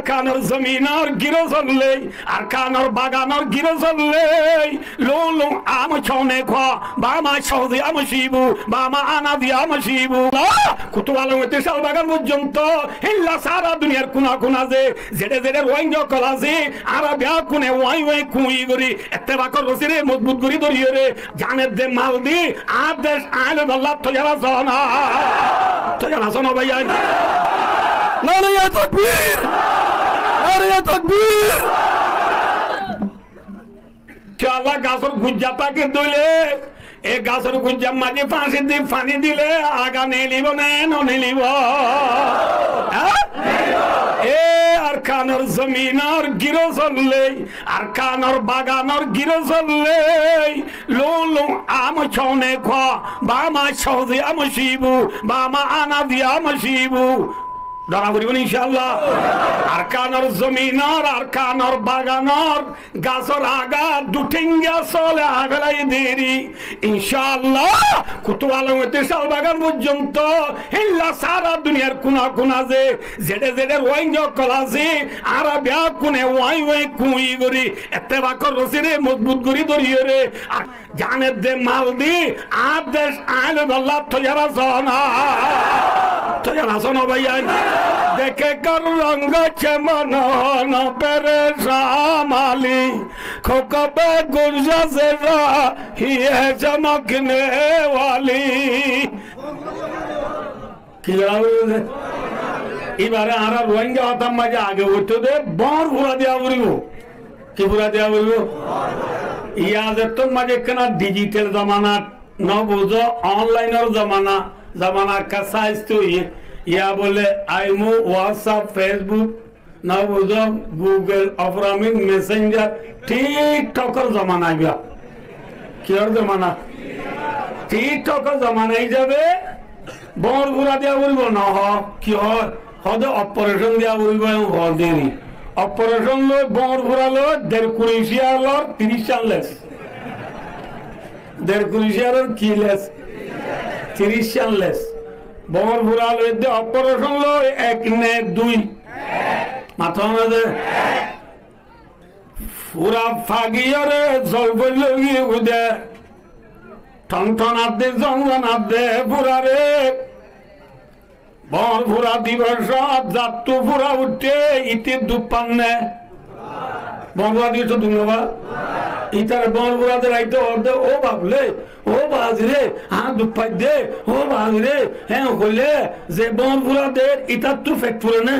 আরকানোর জমিনর গিরো চললে আরকানোর বাগানোর গিরো চললে লোলো আম ছনে খা বামা সহজে আম শিবু বামা আনা দিয়া আম শিবু কুতুবালো হইতে শাল বাগান পর্যন্ত হিল্লা সারা দুনিয়ার কোনা কোনা যে জেডে জেডে ওয়াইন জকল আছে আর বিয়া কোনে ওয়াই ওয়াই কুই গরি এত্তেবা কর রসিরে মজবুত করি ধরিয়ে রে জানের দে মাল দি আদেশ আইলে আল্লাহ তো যারা সোনা তো যারা সোনা ভাইয়া নারে তাকবীর নারে তাকবীর চালা গাছর গুজ্জাটাকে দইলে এ গাছর গুজ্জা মাঝে ফাঁসি দি পানি দিলে আগা নেলিব না নেলিব এ আরকানোর জমিনর গিরো চললে আরকানোর বাগানোর গিরো চললে লোলো আম ছনে খা বামা সহজে আম শিবু বামা আনা দিয়া আম শিবু ধরা করিবেন ইনশাআল্লাহ আরকানোর জমিনর আরকানোর বাগানোর গাছর আগা দুটিঙ্গা চলে আগলাই দেরি ইনশাআল্লাহ কুতুবালো হইতে শাল বাগান পর্যন্ত হিল্লা সারা দুনিয়ার কোনা কোনা যে জেডে জেডে ওয়াইন জকল আছে আর বিয়া কোনে ওয়াই ওয়াই কুই গরি এত্তেবা কর রসিরে মজবুত করি ধরিয়ে রে জানের দে মাল দি আদেশ আইলে আল্লাহ তো যারা সোনা তো যারা সোনা ভাইয়া देखे कर रंग चमन न पेरे शामाली खोकबे गुर्जा से ही है चमकने वाली এবারে আরা রোহিঙ্গা হতাম মাঝে আগে উঠতে দে বর ঘুরা দেওয়া বলবো কি ঘুরা দেওয়া বলবো ইয়াদের তো মাঝে কেনা ডিজিটাল জমানা ন বুঝো অনলাইনের জমানা জমানা का साइज तो या बोले आईमो व्हाट्सएप फेसबुक ना बुझो गूगल अफरामिंग मैसेंजर टिकटकर जमाना गया क्या जमाना टिकटकर जमाना ही जाबे बोर बुरा दिया बोलबो ना हो क्यों हदे ऑपरेशन दिया बोलबो हो देरी ऑपरेशन लो बोर बुरा लो देर कुरिशिया लो 30 चांलेस देर कुरिशिया लो किलेस 30 चांलेस बोर बुरा लो दे ऑपरेशन लो एक ने दुई माथा में दे पूरा फागिया रे जलबल लगी उदे ठन ठन आदे जंगन आदे पूरा रे बोर बुरा दिवस जातु पूरा उठे इते दुपन्ने बोर बुरा दिवस दुंगवा इतर बोर बुरा दे राइतो दे ओ बाबले ओ बाजरे हाँ दुपाई दे ओ बाजरे हैं होले जे बोर बुरा दे इता तू फेक पूरे ने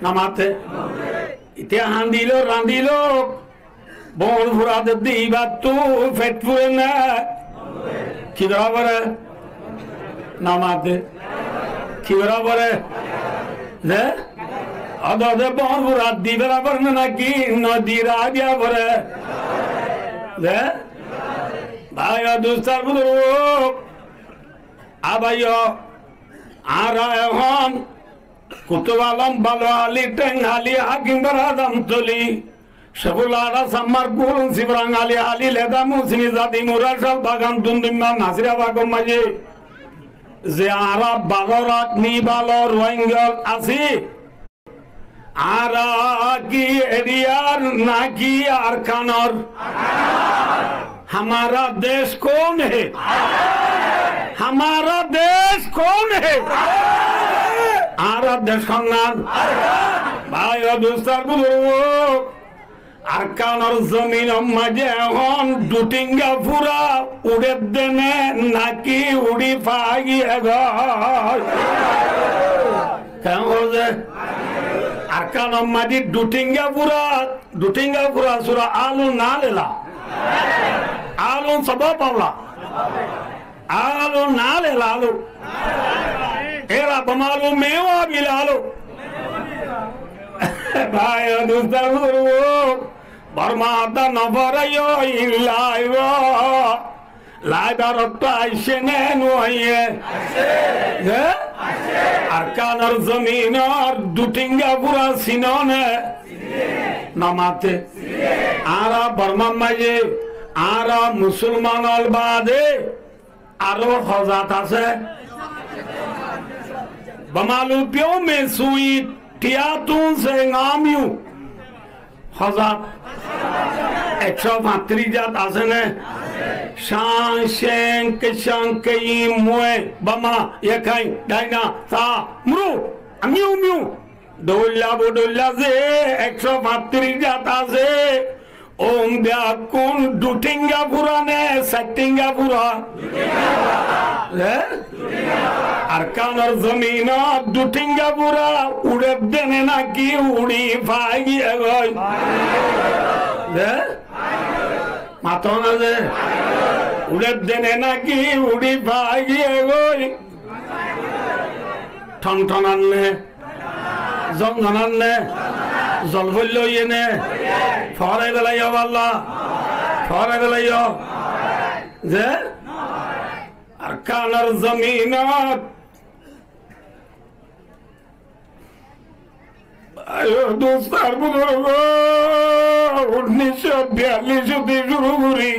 नमाते इते हांडिलो रांडिलो बोर बुरा दे दीवा तू फेक पूरे ने की बराबर है नमाते की बराबर है ने अदो दे बोर बुरा दी बराबर ना की नदी राजा बरे ने भाई दोस्तार बुजुर्ग आबायो आरा हम कुतुबालम बालवाली टेंगाली हाकिम बरादम तोली शबुलारा सम्मर गुरुन सिबरांगाली आली लेदा मुसनी जाती मुराशल बागान दुंदिमा नासिरा बागम मजे जे आरा बालोरात नी बालो रोइंगल आसी आरा की एरियार ना की आरकानर हमारा देश कौन है हमारा देश कौन है आरा देश खानदान भाई और दोस्तार बुजुर्ग আরকানোর জমিন মাঝে এখন দুটিঙ্গা পুরা উড়ে দেনে নাকি উড়ি পাগিয়ে গেছে আরকানোর মাঝে দুটিঙ্গা পুরা সুরা আলু না লেলা आलू सब पावला आलू ना ले लालू एरा बमालू मेवा भी लालू भाई दोस्तार बर्मा दा नवरयो इलायो लाइबार तो आइसे ने नुआये आरकानर जमीन और दुटिंगा पूरा सिनोने नमाते आरा बर्मा माजे आरा मुसलमान बादे आरो हजात आसे बमालू प्यो में सुई টিয়াতুন সে নামিউ হাজার 135 জাত আছে না শাং শেং কেশাং কেই মুয়ে বামা একাই ডাইনা তা মৃ মিউ মিউ দৌল্লা বদৌল্লা যে 135 জাত আছে ওম ব্যাকুন দুটিঙ্গা পুরানে সাতিঙ্গা পুরা আর কানার জমিন দুটিঙ্গা পুরা উড়ে দেনে নাকি উড়ি ফাগি গয় মাথা না যে উড়ে দেনে নাকি উড়ি ফাগি গয় ঠন ঠন আনলে জম আনলে জল বলল ইয়ে ফরাই বেলাইয়া আল্লাহ ফরাই বেলাইয়া যে আর কানার জমিনত দোস্তার বুজুর্গ 1942 শুরু করি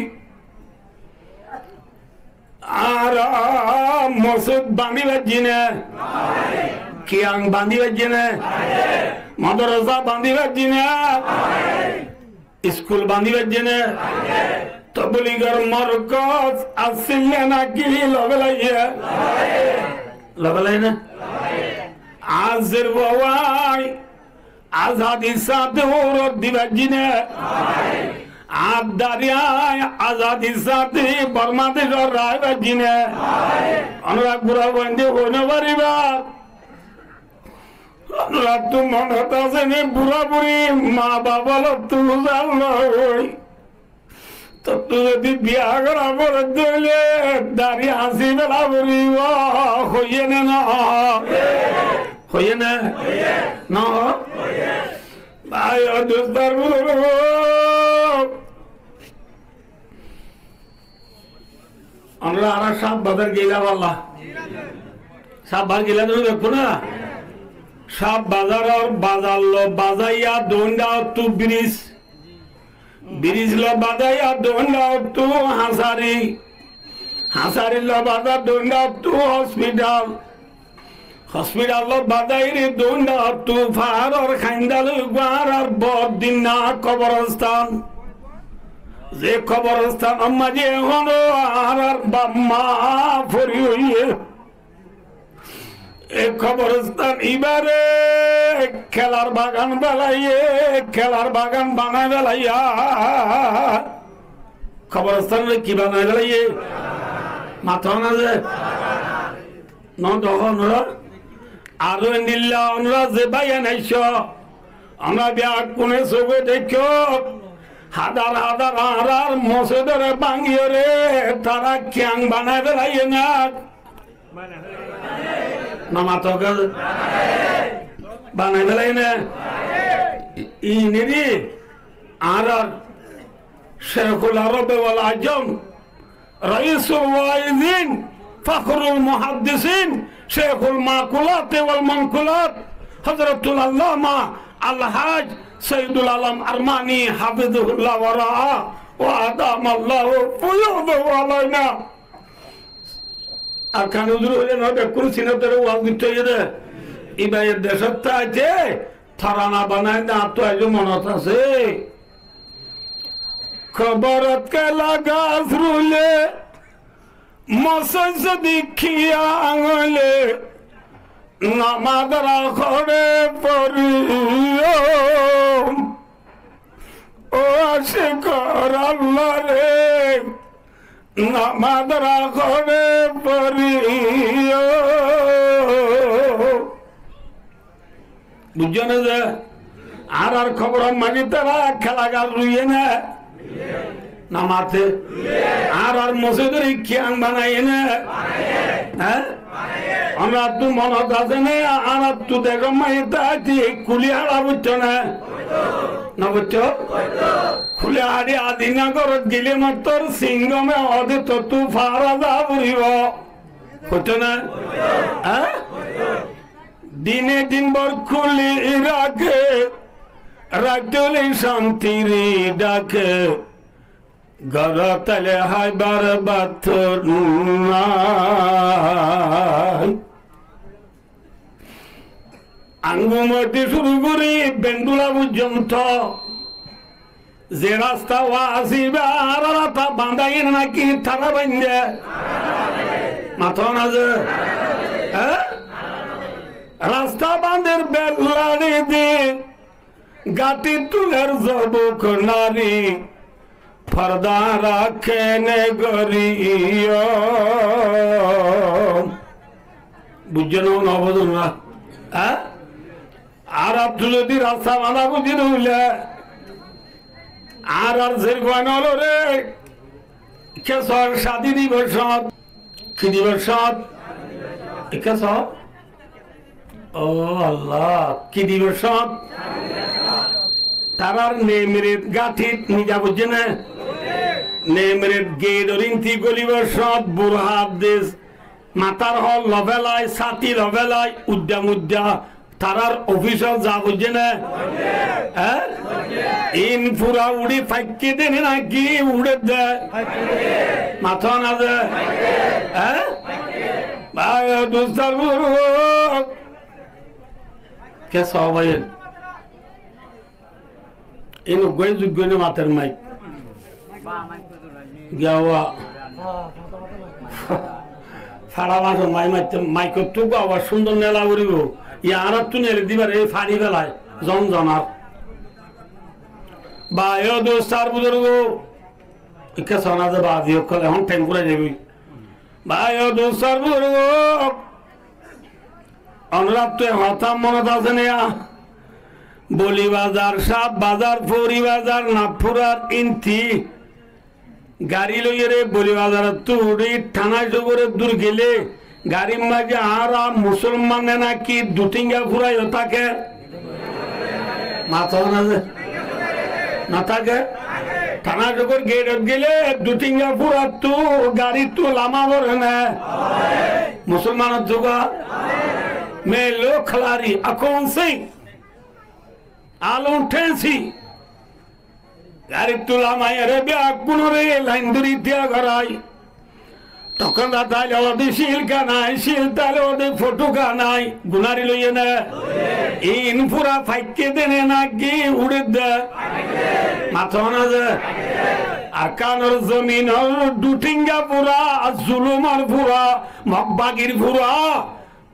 আর মসজিদ বাঁধি বাজি না কিয়াং বাঁধি বাজি না মাদ্রাসা বাঁধি বাজি না স্কুল বাঁধি বাজি না তবলিগের মার্কাজ আসলে নাকি লবলাইয়া লবলাই না আজের বাবাই আজাদি সাথে ওরত দিবাজি না আদারিয়ায় আজাদি সাথে বাংলাদেশের রায় বাজি না আমরা বুড়া বন্ধে হইতে পারিবা আমরা তো মনে আছে নে বুড়া বুড়ি মা বাবা তুমি জানো তো যদি বিয়া করা পরে দিলে দাঁড়িয়ে হাসি বেলা বলিব হইয়ে না হইয়ে না ভাই দোস্তার আমরা আর সাপ বাজার গেলা বাল্লা সাপ বার গেলা তুমি দেখো না সাপ বাজার বাজার লো বাজাইয়া দোন্ডা তু ব্রিজ ব্রিজ লো বাজাইয়া দোন্ডা তু হাসারি হাসারি লো বাজার দোন্ডা তু হসপিটাল হসপিটাল লো বাজাইরি দোন্ডা তু ফার আর খাইন্দাল গুয়ার আর বদিন না কবরস্থান যে কবরস্থান মাঝে হলো আর বাম্মা ফরি হইয়ে এই কবরস্থান এবারে খেলার বাগান বেলাইয়ে খেলার বাগান বানায় বেলাইয়া কবরস্থান কি বানায় বেলাইয়ে মাথা না যে আরো নিল্লা আমরা যে বাইয়া নাইছ আমরা বিয়া কোনে চোখে দেখো হাজার হাজার হাজার মসজিদের ভাঙিয়ে রে তারা ক্যাং বানায় বেলাইয়ে না মাথা বানাই বেলাই না ইনি আর শেখুল আরব ওয়াল আজম রাইসুল ওয়াইজিন ফখরুল মুহাদ্দিসিন শেখুল মাকুলাত ওয়াল মানকুলাত হযরতুল আল্লামা আল-হাজ সৈয়দুল আলম আরমানি হাফিজুল্লাহ ওয়া রাআ ওয়া আদামাল্লাহু ফুয়ুদাহু আলাইনা আর কানুদুর হইলে নয়টা কুরসি না তোর ওয়াজ দিতে হইলে ইবাইয়ের দেশত আছে থারানা বানায় না তো আজ মনত আছে খবরত কেলা গাছ রুলে মসজ দেখিয়া আঙলে নামাজ রাখরে পড়ি ও আশিকর আল্লাহ রে নামাজ রাখরে পড়ি বুঝছো না যে আর খবর মানি তারা খেলা গাল রুইয়ে না নামাতে আর মসজিদের খিয়াং বানাই না হ্যাঁ আমরা তো মনত আছে না আর তো দেখো মাইতা কুলি হারা বুঝছো না না বুঝছো খুলে আদি আদিনগরত গেলে মাত্র সিংহমে অধে তু ফারা যা বুড়িব বুঝছো না হ্যাঁ দিনে দিন বর খুলি রাখে রাখলে শান্তির ডাকে ঘর তলে হাইবার বাথর আঙ্গুমতি শুরু করি বেন্ডুলা পর্যন্ত যে রাস্তা আসিবে আর রাস্তা বাঁধাই নাকি তারা বান্ধে মাথা না যে রাস্তা বাঁধের বেলাড়ি দিয়ে গাটি তুলের জবুক নারী ফর্দা রাখেন গরিয় বুঝছেন না বুঝুন না আর আপনি যদি রাস্তা বাঁধা বুঝি রইলে আর যে গয়ন হলো রে কেশর স্বাধীন দিবস কি দিবস কেশ ও আল্লাহ কি দিবস তারার নেমরে গাঠিত নিজা বুঝছে না নেমরে গেদরিন্তি গলিবস বুড়হাত দেশ মাতার হল লভেলায় ছাতি লভেলায় উদ্যাম উদ্যা তারার অফিসত যা বুঝছে না হ্যাঁ ইন পুরা উড়ি ফাইকি দেন নাকি উড়ে দেয় মাথা না দেয় হ্যাঁ ভাই দোস্তার কে সবাই এনো গই যোগ্য না মাতের মাইক গাওয়া ফাড়া মাথা মাই মাইতে মাইকত তো আবার সুন্দর নেলা উড়িব ইয়ার তো নেলে দিবার এই ফাড়ি বেলায় জমজমার ভাই দোস্তার বুজুর্গ ইকা সোনা যে বাজি কলে এখন টেন করে যাবি ভাই দোস্তার বুজুর্গ অনুরাগ তো হতাম মনত আছে না বলি বাজার সাপ বাজার ফরি বাজার নাগপুরার ইন্তি গাড়ি লইয়ে রে বলি বাজার তুড়ি থানায় জগরে দূর গেলে গাড়ির মাঝে আর মুসলমান নাকি দুটিঙ্গা ফুরাই থাকে মাথা না থাকে থানা জগর গেট গেলে দুটিঙ্গা ফুরা তো গাড়ি তো লামা বলে না মুসলমানের যোগা মে লো खिलाड़ी अकौन सिंह आलों ठेंसी गाड़ी तुला माये रे बे अकुन रे लाइन दुरी दिया कराई तकन दाता लोदी शील का नाई शील तालो दे फोटो का नाई गुनारी लो ये ना इन पूरा फाइट के देने ना की उड़े दे माथोना दे आकान और जमीन और डूटिंगा पूरा जुलुमर पूरा मकबागिर पूरा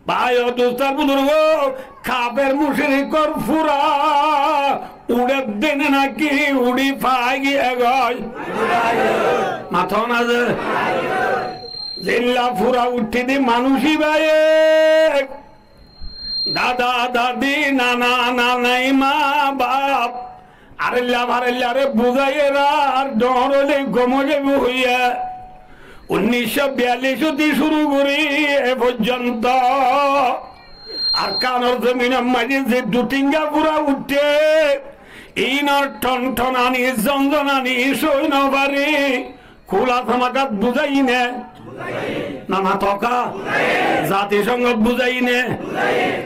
भाई दोस्तार बुजुर्ग खाबेर मुशरिकर फुरा उड़े दिन ना की उड़ी पाएगी अगल माथा ना दे जिल्ला फुरा उठी दी मानुषी भाई दादा दादी नाना नानाई माँ बाप अरे रे बुझाइए रार डोरोले गोमोले हुई 1942 হতে শুরু করি এ পর্যন্ত আর কানোর জমিনের মাঝে যে দুটিঙ্গা পুরা উঠে ইনার টন টনানি জঞ্জনানি সৈন্য বাড়ি খোলা থামাকাত বুঝাই নে নানা তকা জাতিসংঘ বুঝাই নে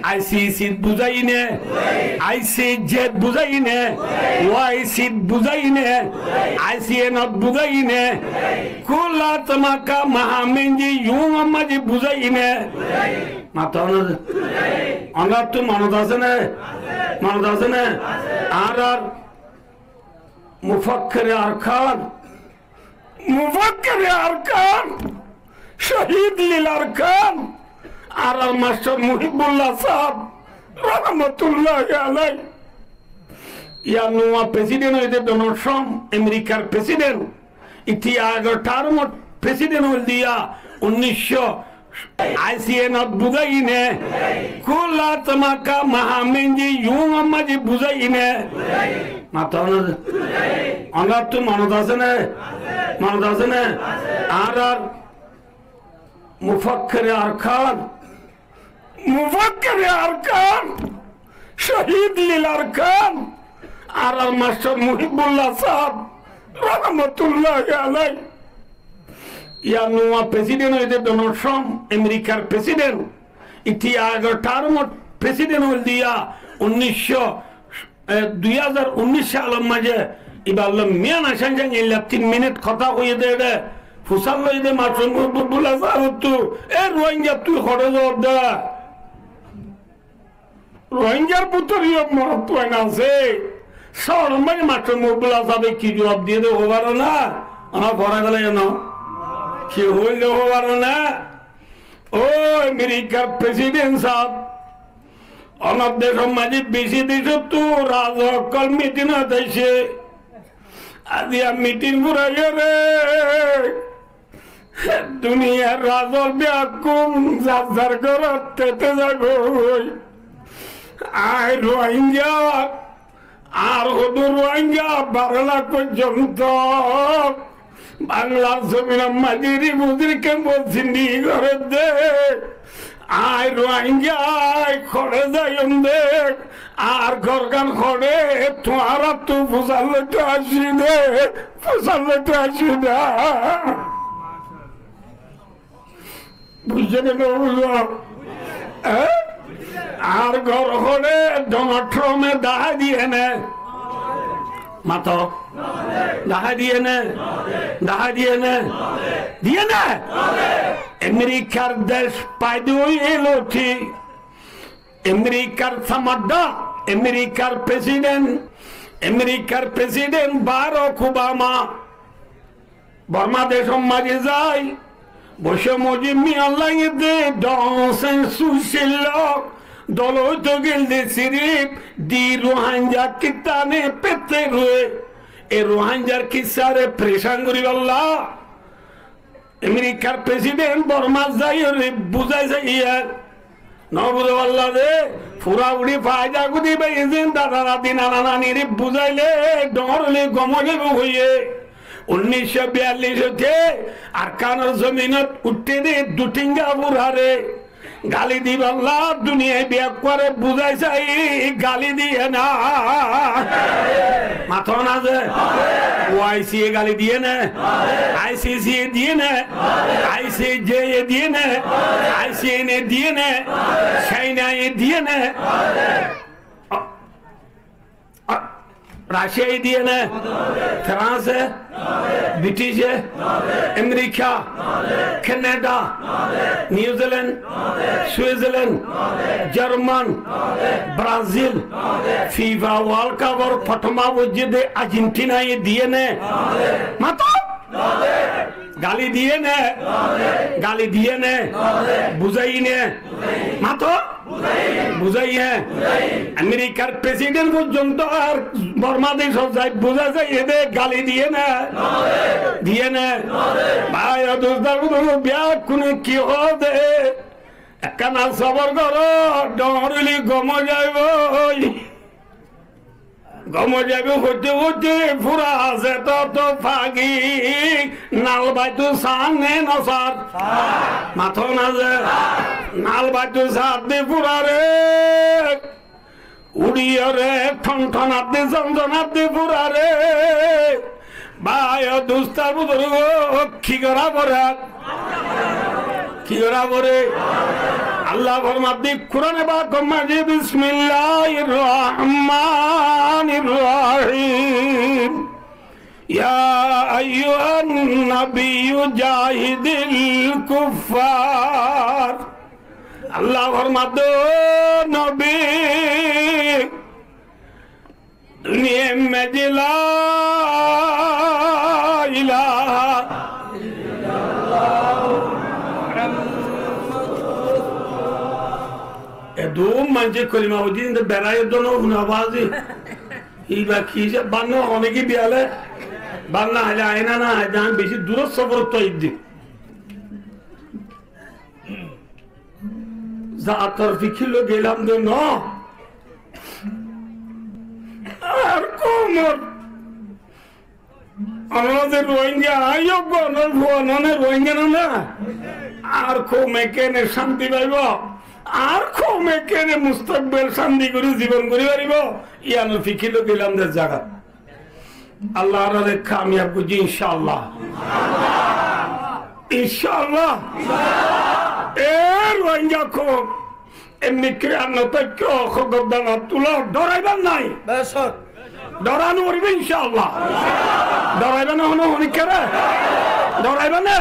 আইসিসি বুঝাই নে আইসিজেড বুঝাই নে ওআইসি বুঝাই নে আইসিএন বুঝাই নে খোলা থামাকা মহামেঞ্জি ইউং আমাজি বুঝাই নে মাতা অনার তো মানত আছে না আর মুফাক্কিরে আরকান শহীদ লীল আরকান আর মাস্টার মুহিবুল্লাহ সাহেব রহমতুল্লাহ আলাই ইয়া নোয়া প্রেসিডেন্ট হইতে ডোনাল্ড ট্রাম্প আমেরিকার প্রেসিডেন্ট ইতি আগর টার্ম প্রেসিডেন্ট হল দিয়া 1900 आईसीएन बुझाई ने कोला तमाका महामेंजी यूं अम्मा जी बुझाई ने माता अनार तो मानत আছে না আর মুফাক্কিরে আরকান শহীদ লীল আরকান আর মাস্টার মুহিবুল্লাহ সাহেব রহমতুল্লাহ আলাই ইয়া নোয়া প্রেসিডেন্ট হইতে ডোনাল্ড ট্রাম্প আমেরিকার প্রেসিডেন্ট ইতি আগর টার্ম প্রেসিডেন্ট হল দিয়া 2019 সালের মাঝে ইবাল্লাহ মিয়ান আসান জান ইল্লা 3 মিনিট কথা কইয়ে দে ফুসাল লই দে মাসুম বুলা সাহেব তু এ রোহিঙ্গা তুই খড়ে জবাব দে রোহিঙ্গার পুত্রিও মরত আছে সরমারি মাত্র মোবলা যাবে কি জবাব দিয়ে দেবো পারো না আমার পড়া গেলে জানো কি হইলে পারো না ও আমেরিকার প্রেসিডেন্ট সাহেব আমার দেশ মাঝে বেশি দেশ তো রাজকল মিটিং হতেছে আজি মিটিং ঘুরাইয়া রে দুনিয়ার রাজর ব্যাকুম যার ঘরত তেতে যাব আয় রোহিঙ্গা আর হদু রোহিঙ্গা 12 লাখ পর্যন্ত বাংলার জমিন মাঝিরি বুঝিরকে বলছি নি ঘরে দে আয় রোহিঙ্গা খড়ে যাই দে আর ঘরগান খড়ে তোমার তো ফুসালে তো আসি দে ফুসালে তো আসি না বুঝছে কেন বুঝলো আর ঘর খড়ে ডোনাল্ড ট্রাম্পে দেখা দিয়ে নে মাতো দেখা দিয়ে নে দেখা দিয়ে নে দিয়ে না আমেরিকার দেশ পাইদু এলো ঠিক আমেরিকার সামাডা আমেরিকার প্রেসিডেন্ট বারাক ওবামা বর্মা দেশ মাঝে যায় বসে মজি মিয়াল্লাঙে দে ডসেন সুশীল দলতো গেলদে সিরিপ দি রোহাঞ্জা কিতানে পেতে রয়ে এ রোহাঞ্জার কিসারে প্রেশান করি আল্লাহ আমেরিকার প্রেসিডেন্ট বর্মা যাই বুঝাই যাইয়া নবুঝে আল্লাহ দে ফুরা উড়ি ফায়দা গুদি বাইছেন দাদারা দিন নানি রে বুঝাইলে ডরলে গমলে হইয়ে 1942 আর কানের জমিনত উঠতে দে দুটিঙ্গা বুড়ারে গালি দিব আল্লাহ দুনিয়ায় বিয়ে করে বুঝাই চাই গালি দিয়ে না মাথা না যে ওআইসি গালি দিয়ে না আইসিসি দিয়ে না আইসিজে দিয়ে না আইসিএনএ দিয়ে না চাইনা দিয়ে না রাশিয়া দিয়ে না France British America Canada New Zealand Switzerland German Brazil FIFA world কাপের প্রথমা বুঝে আর্জেন্টিনা দিয়ে নে মাতো গালি দিয়ে নে গালি দিয়ে নে বুঝাই নে মাতো বুঝাই আমেরিকার প্রেসিডেন্ট পর্যন্ত আর বর্মা দেশ যায় বুঝা যায় এদের গালি দিয়ে না দিয়ে না ভাই বিয়া কোন কি হবে একখানা সবর করো ডরলি গম যাইব হতে হতে ফুরা আছে তত ফাগি নাল বাইতু সামনে নসার মাথো না যে নাল বাইতু সার দে ফুরা রে উড়িয়ে রে ঠনঠনার দে জঞ্জনার দে ফুরা রে ভাই দুস্তার বুধর কি করা পরে কি করা পরে আল্লাহ ফরমাতে কোরআনে পাক মাঝে বিসমিল্লাহির রহমানির রহিম ইয়া আইয়ুহান নাবিয়্যু জাহিদিল কুফার আল্লাহ ফরমাতে নবী দুনিয়া মে লা ইলাহা দোম মানছে কলিমা ওদিন বেড়ায় দোনো আওয়াজে এই বা কি বান্ন অনেকে বিয়ালে বান্না হলে আয়না না যান বেশি দূর সফর তো একদিন যা তরফি ছিল গেলাম তো ন আর কোমর আমাদের রোহিঙ্গা আয়োগ্য রোহিঙ্গা না আর কমে কেনে শান্তি পাইব আর কমে কেনে মুস্তাকবেল শান্তি করে জীবন করে পারিব ইয়ানো ফিকিল গেলাম জায়গা আল্লাহ কামিয়াব বুঝি ইনশাআল্লাহ ইনশাআল্লাহ এ রোহিঙ্গা কম এমনি ক্রিয়ানো তৈরি তুলা ডরাইবার নাই ডরানো করবে ইনশাআল্লাহ ডরাইবে না হনো অনেক ডরাইবে না